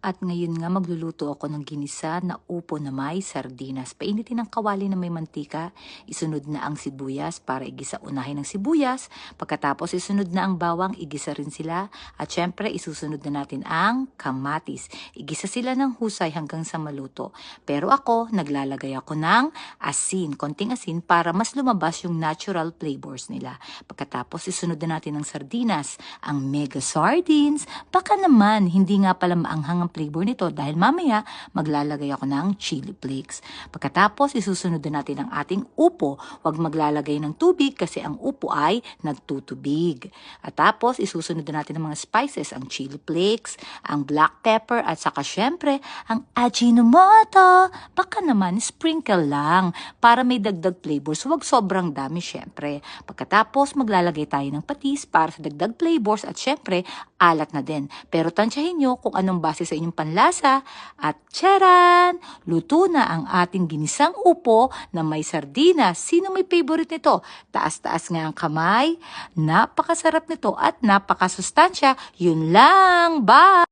At ngayon nga magluluto ako ng ginisa na upo na may sardinas. Painitin ang kawali na may mantika, isunod na ang sibuyas para igisa unahin ng sibuyas. Pagkatapos isunod na ang bawang, igisa rin sila. At syempre isusunod na natin ang kamatis. Igisa sila ng husay hanggang sa maluto. Pero ako, naglalagay ako ng asin, konting asin para mas lumabas yung natural flavors nila. Pagkatapos isunod na natin ang sardinas, ang mega sardines. Baka naman hindi nga pala maanghang ang flavor nito dahil mamaya maglalagay ako ng chili flakes. Pagkatapos isusunod na natin ang ating upo. Huwag maglalagay ng tubig kasi ang upo ay nagtutubig. At tapos isusunod na natin ang mga spices, ang chili flakes, ang black pepper at saka syempre ang Ajinomoto. Baka naman sprinkle lang para may dagdag flavors. Huwag sobrang dami syempre. Pagkatapos maglalagay tayo ng patis para sa dagdag flavors at syempre alat na din. Pero tansyahin nyo kung anong base sa inyong panlasa. At tsaran! Luto na ang ating ginisang upo na may sardinas. Sino may favorite nito? Taas-taas nga ang kamay. Napakasarap nito at napakasustansya. Yun lang. Bye!